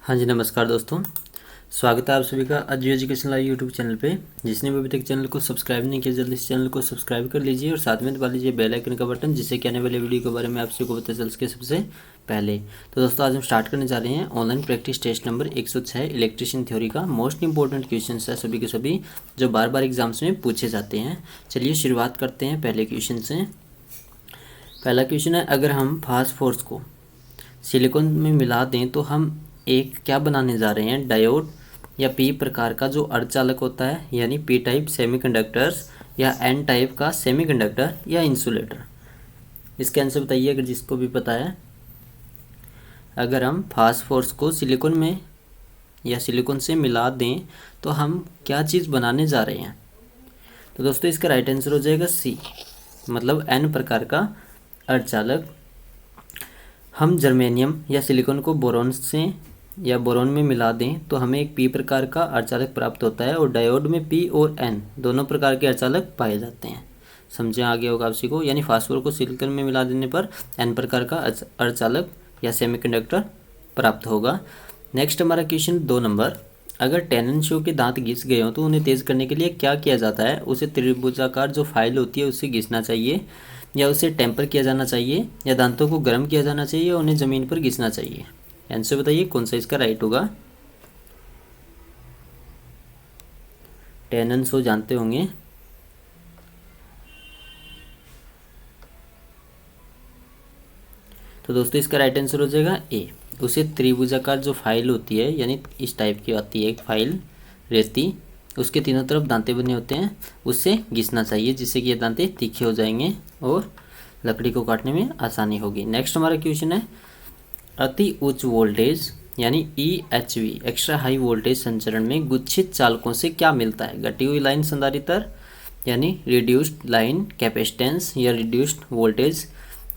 हाँ जी, नमस्कार दोस्तों। स्वागत है आप सभी का Ajay education live YouTube channel पे। जिसने भी अभी तक चैनल को सब्सक्राइब नहीं किया, जल्दी से चैनल को सब्सक्राइब कर लीजिए और साथ में दबा लीजिए बेल आइकन का बटन, जिससे कि आने वाले वीडियो के बारे में आप सभी को पता चल सके सबसे पहले। तो दोस्तों, आज हम स्टार्ट करने जा रहे हैं online practice test number 106 electrician theory का। मोस्ट इंपॉर्टेंट क्वेश्चन है सभी के सभी, जो बार बार एग्जाम्स में पूछे जाते हैं। चलिए शुरुआत करते हैं पहले क्वेश्चन से। पहला क्वेश्चन है, अगर हम फास्फोरस को सिलिकॉन में मिला दें तो हम एक क्या बनाने जा रहे हैं, डायोड या पी प्रकार का जो अर्धचालक होता है यानी पी टाइप सेमीकंडक्टर्स, या एन टाइप का सेमीकंडक्टर या इंसुलेटर। इसके आंसर बताइए अगर जिसको भी पता है। अगर हम फास्फोरस को सिलिकॉन में या सिलिकॉन से मिला दें तो हम क्या चीज़ बनाने जा रहे हैं। तो दोस्तों, इसका राइट आंसर हो जाएगा सी, मतलब एन प्रकार का अर्धचालक। हम जर्मेनियम या सिलिकॉन को बोरॉन से या बोरॉन में मिला दें तो हमें एक पी प्रकार का अर्धचालक प्राप्त होता है, और डायोड में पी और एन दोनों प्रकार के अर्धचालक पाए जाते हैं। समझे आगे होगा आप को। यानी फास्फोरस को सिलिकॉन में मिला देने पर एन प्रकार का अर्धचालक या सेमीकंडक्टर प्राप्त होगा। नेक्स्ट हमारा क्वेश्चन 2 नंबर, अगर टेनन शो के दांत घिस गए हों तो उन्हें तेज़ करने के लिए क्या किया जाता है। उसे त्रिभुजाकार जो फाइल होती है उससे घिसना चाहिए, या उसे टेम्पर किया जाना चाहिए, या दांतों को गर्म किया जाना चाहिए, या उन्हें ज़मीन पर घिसना चाहिए। आंसर बताइए कौन सा इसका राइट होगा। टेनन शो जानते होंगे। तो दोस्तों, इसका राइट आंसर हो जाएगा ए। उसे त्रिभुजाकार जो फाइल होती है, यानी इस टाइप की आती है एक फाइल रेती, उसके तीनों तरफ दांते बने होते हैं, उससे घिसना चाहिए, जिससे कि ये दांते तीखे हो जाएंगे और लकड़ी को काटने में आसानी होगी। नेक्स्ट हमारा क्वेश्चन है, अति उच्च वोल्टेज यानी EHV एक्स्ट्रा हाई वोल्टेज संचरण में गुच्छित चालकों से क्या मिलता है। घटी हुई लाइन संधारित्र यानी रिड्यूस्ड लाइन कैपेसिटेंस, या रिड्यूस्ड वोल्टेज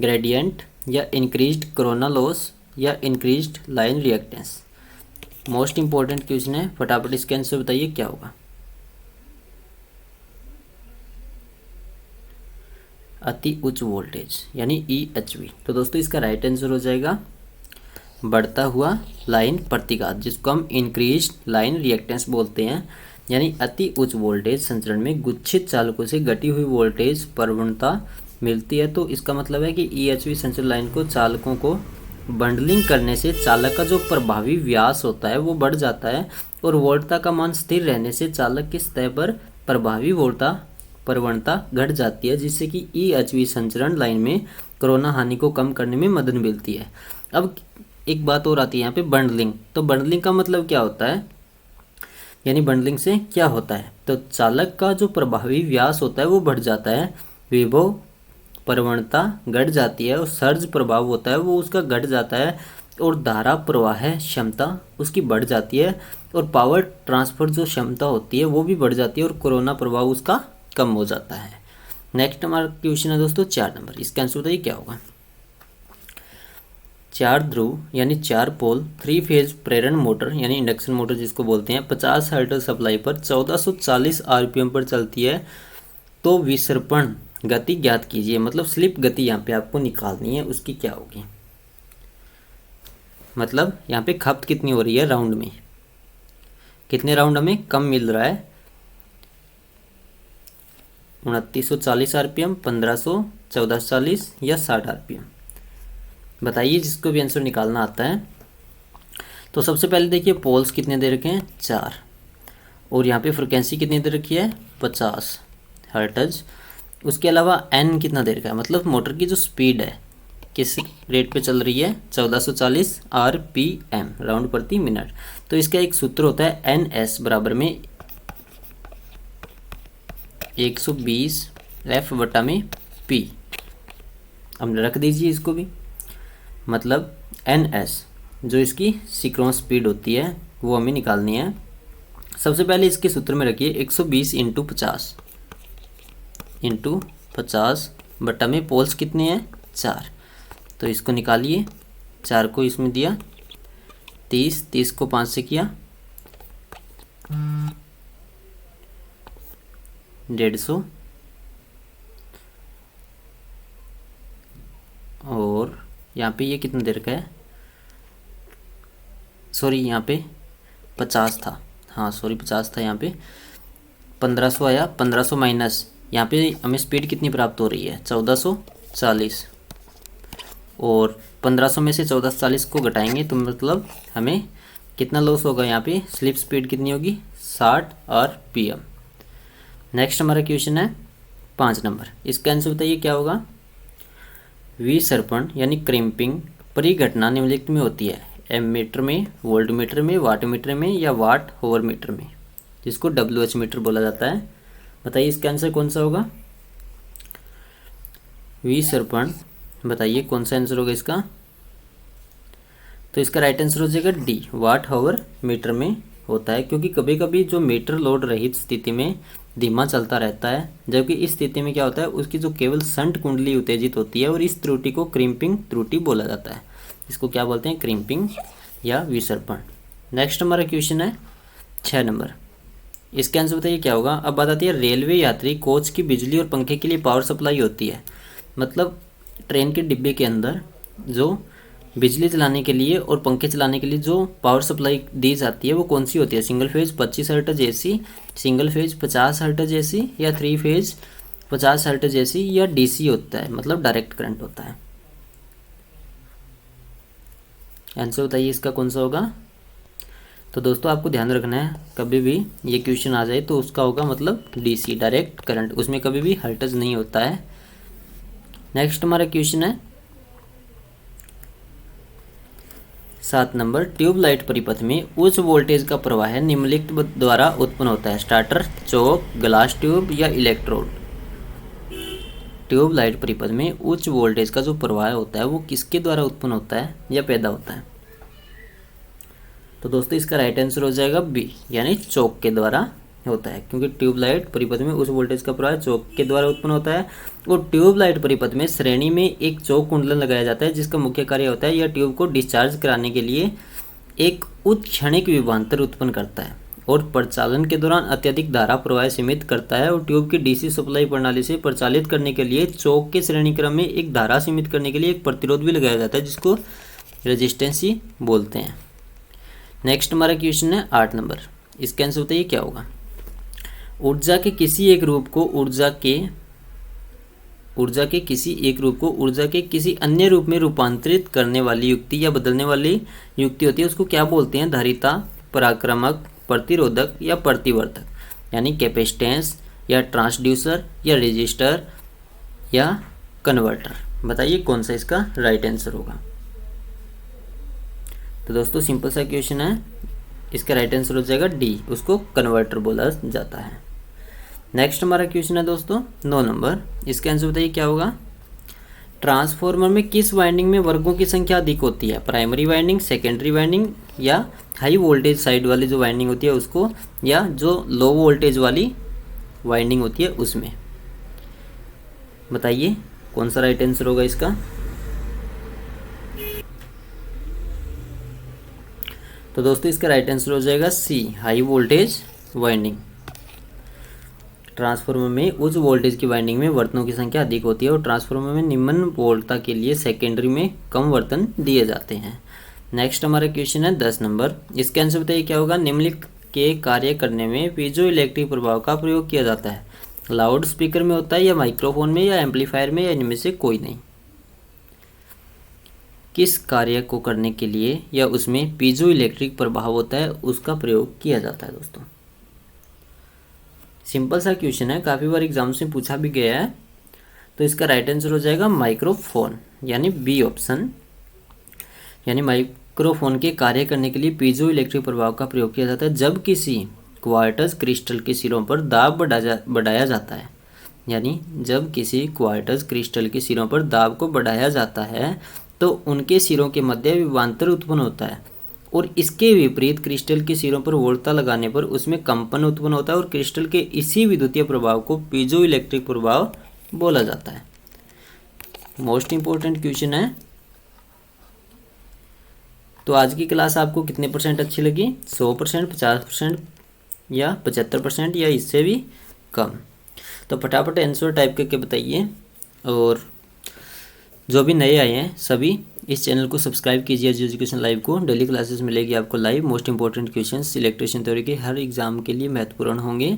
ग्रेडियंट, या इंक्रीज्ड कोरोना लॉस, या increased line reactance. Most important question है, फटाफट इसके आंसर बताइए क्या होगा। अति उच्च वोल्टेज यानी EHV। तो दोस्तों, इसका राइट आंसर हो जाएगा बढ़ता हुआ लाइन प्रतिघात, जिसको हम इंक्रीज्ड लाइन रिएक्टेंस बोलते हैं। यानी अति उच्च वोल्टेज संचरण में गुच्छित चालकों से घटी हुई वोल्टेज प्रवणता मिलती है। तो इसका मतलब है कि EHV संचरण लाइन को चालकों को बंडलिंग करने से चालक का जो प्रभावी व्यास होता है वो बढ़ जाता है, और वोल्टता का मान स्थिर रहने से चालक की सतह पर प्रभावी वोल्टता प्रवणता घट जाती है, जिससे कि EHV संचरण लाइन में कोरोना हानि को कम करने में मदद मिलती है। अब एक बात और आती है यहाँ पे, बंडलिंग। तो बंडलिंग का मतलब क्या होता है, यानी बंडलिंग से क्या होता है। तो चालक का जो प्रभावी व्यास होता है वो बढ़ जाता है, विभव प्रवणता घट जाती है, और सर्ज प्रभाव होता है वो उसका घट जाता है, और धारा प्रवाह क्षमता उसकी बढ़ जाती है, और पावर ट्रांसफर जो क्षमता होती है वो भी बढ़ जाती है, और कोरोना प्रभाव उसका कम हो जाता है। नेक्स्ट हमारा क्वेश्चन है दोस्तों 4 नंबर, इसका आंसर बताइए क्या होगा। 4 ध्रुव यानी 4 पोल 3 फेज प्रेरण मोटर यानी इंडक्शन मोटर जिसको बोलते हैं 50 हर्ट्ज सप्लाई पर 1440 RPM पर चलती है। तो विसर्पण गति ज्ञात कीजिए, मतलब स्लिप गति यहाँ पे आपको निकालनी है, उसकी क्या होगी। मतलब यहाँ पे खपत कितनी हो रही है राउंड में, कितने राउंड हमें कम मिल रहा है। 2940 RPM, 1500, 1440 या 60 RPM। बताइए जिसको भी आंसर निकालना आता है। तो सबसे पहले देखिए पोल्स कितने दे रखे हैं, 4, और यहाँ पे फ्रिक्वेंसी कितनी दे रखी है, 50 हर्ट्ज। उसके अलावा एन कितना दे रखा है, मतलब मोटर की जो स्पीड है किस रेट पे चल रही है, 1440 RPM राउंड प्रति मिनट। तो इसका एक सूत्र होता है NS बराबर में 120 F बटा में P। अब रख दीजिए इसको भी, मतलब NS जो इसकी सिंक्रोनस स्पीड होती है वो हमें निकालनी है। सबसे पहले इसके सूत्र में रखिए 120 इंटू 50 बटा में पोल्स कितने हैं, 4। तो इसको निकालिए, 4 को इसमें दिया 30, 30 को 5 से किया 150, और यहाँ पे ये कितना दे रखा है सॉरी यहाँ पे 50 था, हाँ सॉरी 50 था, यहाँ पे 1500 आया, 1500 माइनस यहाँ पे हमें स्पीड कितनी प्राप्त हो रही है 1440, और 1500 में से 1440 को घटाएंगे तो मतलब हमें कितना लॉस होगा, यहाँ पे स्लिप स्पीड कितनी होगी 60 RPM। नेक्स्ट हमारा क्वेश्चन है 5 नंबर, इसका आंसर बताइए क्या होगा। विसर्पण यानी क्रिम्पिंग परिघटना निम्नलिखित में होती है, एमीटर में, वोल्ट मीटर में, वाट मीटर में या वाट ओवर मीटर में, जिसको WH मीटर बोला जाता है। बताइए इसका आंसर कौन सा होगा। विसर्पण, बताइए कौन सा आंसर होगा इसका। तो इसका राइट आंसर हो जाएगा डी, वाट ओवर मीटर में होता है, क्योंकि कभी कभी जो मीटर लोड रहित स्थिति में धीमा चलता रहता है, जबकि इस स्थिति में क्या होता है उसकी जो केवल संट कुंडली उत्तेजित होती है, और इस त्रुटि को क्रिम्पिंग त्रुटि बोला जाता है। इसको क्या बोलते हैं, क्रिम्पिंग या विसर्पण। नेक्स्ट हमारा क्वेश्चन है 6 नंबर, इसके आंसर बताइए क्या होगा। अब बात आती है रेलवे यात्री कोच की बिजली और पंखे के लिए पावर सप्लाई होती है, मतलब ट्रेन के डिब्बे के अंदर जो बिजली चलाने के लिए और पंखे चलाने के लिए जो पावर सप्लाई दी जाती है वो कौन सी होती है, single phase 25 hertz AC, single phase 50 hertz AC या 3 फेज 50 हर्ट्ज AC या DC होता है, मतलब डायरेक्ट करंट होता है। आंसर बताइए इसका कौन सा होगा। तो दोस्तों आपको ध्यान रखना है, कभी भी ये क्वेश्चन आ जाए तो उसका होगा मतलब DC डायरेक्ट करंट, उसमें कभी भी हर्ट्ज नहीं होता है। नेक्स्ट हमारा क्वेश्चन है 7 नंबर, ट्यूबलाइट परिपथ में उच्च वोल्टेज का प्रवाह निम्नलिखित द्वारा उत्पन्न होता है, स्टार्टर, चौक, ग्लास ट्यूब या इलेक्ट्रोड। ट्यूबलाइट परिपथ में उच्च वोल्टेज का जो प्रवाह होता है वो किसके द्वारा उत्पन्न होता है या पैदा होता है। तो दोस्तों इसका राइट आंसर हो जाएगा बी, यानी चौक के द्वारा होता है, क्योंकि ट्यूबलाइट परिपथ में उच्च वोल्टेज का प्रवाह चौक के द्वारा उत्पन्न होता है। और ट्यूबलाइट परिपथ में श्रेणी में एक चौक कुंडलन लगाया जाता है, जिसका मुख्य कार्य होता है यह ट्यूब को डिस्चार्ज कराने के लिए एक उच्च क्षणिक विभवांतर उत्पन्न करता है और प्रचालन के दौरान अत्यधिक धारा प्रवाह सीमित करता है। और ट्यूब की DC सप्लाई प्रणाली से प्रचालित करने के लिए चौक के श्रेणी क्रम में एक धारा सीमित करने के लिए एक प्रतिरोध भी लगाया जाता है, जिसको रेजिस्टेंस ही बोलते हैं। नेक्स्ट हमारा क्वेश्चन है 8 नंबर, इसका आंसर बताइए क्या होगा। ऊर्जा के किसी एक रूप को ऊर्जा के किसी एक रूप को ऊर्जा के किसी अन्य रूप में रूपांतरित करने वाली युक्ति या बदलने वाली युक्ति होती है, उसको क्या बोलते हैं, धारिता, पराक्रमक, प्रतिरोधक या प्रतिवर्धक, यानी कैपेसिटेंस या ट्रांसड्यूसर या रजिस्टर या कन्वर्टर। बताइए कौन सा इसका राइट आंसर होगा। तो दोस्तों सिंपल सा क्वेश्चन है, इसका राइट आंसर हो जाएगा डी, उसको कन्वर्टर बोला जाता है। नेक्स्ट हमारा क्वेश्चन है दोस्तों 9 नंबर, इसका आंसर बताइए क्या होगा। ट्रांसफार्मर में किस वाइंडिंग में वर्गों की संख्या अधिक होती है, प्राइमरी वाइंडिंग, सेकेंडरी वाइंडिंग या हाई वोल्टेज साइड वाली जो वाइंडिंग होती है उसको, या जो लो वोल्टेज वाली वाइंडिंग होती है उसमें। बताइए कौन सा राइट आंसर होगा इसका। तो दोस्तों इसका राइट आंसर हो जाएगा सी, हाई वोल्टेज वाइंडिंग। ट्रांसफार्मर में उच्च वोल्टेज की वाइंडिंग में वर्तनों की संख्या अधिक होती है और ट्रांसफार्मर में निम्न वोल्टता के लिए सेकेंडरी में कम वर्तन दिए जाते हैं। नेक्स्ट हमारा क्वेश्चन है 10 नंबर, इसके आंसर बताइए क्या होगा। निम्नलिखित के कार्य करने में पीजो इलेक्ट्रिक प्रभाव का प्रयोग किया जाता है, लाउड स्पीकर में होता है या माइक्रोफोन में या एम्पलीफायर में या इनमें से कोई नहीं। किस कार्य को करने के लिए या उसमें पीजो इलेक्ट्रिक प्रभाव होता है उसका प्रयोग किया जाता है दोस्तों। सिंपल सा क्वेश्चन है, काफ़ी बार एग्जाम से पूछा भी गया है। तो इसका राइट आंसर हो जाएगा माइक्रोफोन, यानी बी ऑप्शन, यानी माइक्रोफोन के कार्य करने के लिए पीजो इलेक्ट्रिक प्रभाव का प्रयोग किया जाता है जब किसी क्वार्टज क्रिस्टल के सिरों पर दाब बढ़ाया जाता है, यानी जब किसी क्वार्टज क्रिस्टल के सिरों पर दाब को बढ़ाया जाता है तो उनके सिरों के मध्य विभवांतर उत्पन्न होता है, और इसके विपरीत क्रिस्टल के सिरों पर वोल्टता लगाने पर उसमें कंपन उत्पन्न होता है और क्रिस्टल के इसी विद्युतीय प्रभाव को पीजो इलेक्ट्रिक प्रभाव बोला जाता है। मोस्ट इंपॉर्टेंट क्वेश्चन है। तो आज की क्लास आपको कितने % अच्छी लगी, 100%, 50% या 75% या इससे भी कम। तो फटाफट आंसर टाइप करके बताइए, और जो भी नए आए हैं सभी इस चैनल को सब्सक्राइब कीजिए अजू एजुकेशन लाइव को। डेली क्लासेस मिलेगी आपको live. Most important questions electrician theory के हर एग्जाम के लिए महत्वपूर्ण होंगे।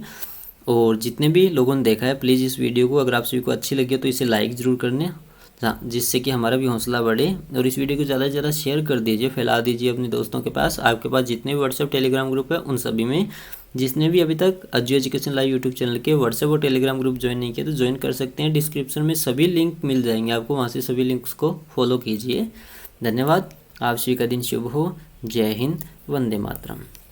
और जितने भी लोगों ने देखा है प्लीज़ इस वीडियो को, अगर आप सभी को अच्छी लगी तो इसे लाइक ज़रूर करने, जिससे कि हमारा भी हौसला बढ़े। और इस वीडियो को ज़्यादा से ज़्यादा शेयर कर दीजिए, फैला दीजिए अपने दोस्तों के पास। आपके पास जितने भी व्हाट्सएप टेलीग्राम ग्रुप है उन सभी में, जिसने भी अभी तक अजू एजुकेशन लाइव यूट्यूब चैनल के व्हाट्सएप और टेलीग्राम ग्रुप ज्वाइन नहीं किया तो ज्वाइन कर सकते हैं। डिस्क्रिप्शन में सभी लिंक मिल जाएंगे आपको, वहाँ से सभी लिंक्स को फॉलो कीजिए। धन्यवाद। आप सभी का दिन शुभ हो। जय हिंद, वंदे मातरम।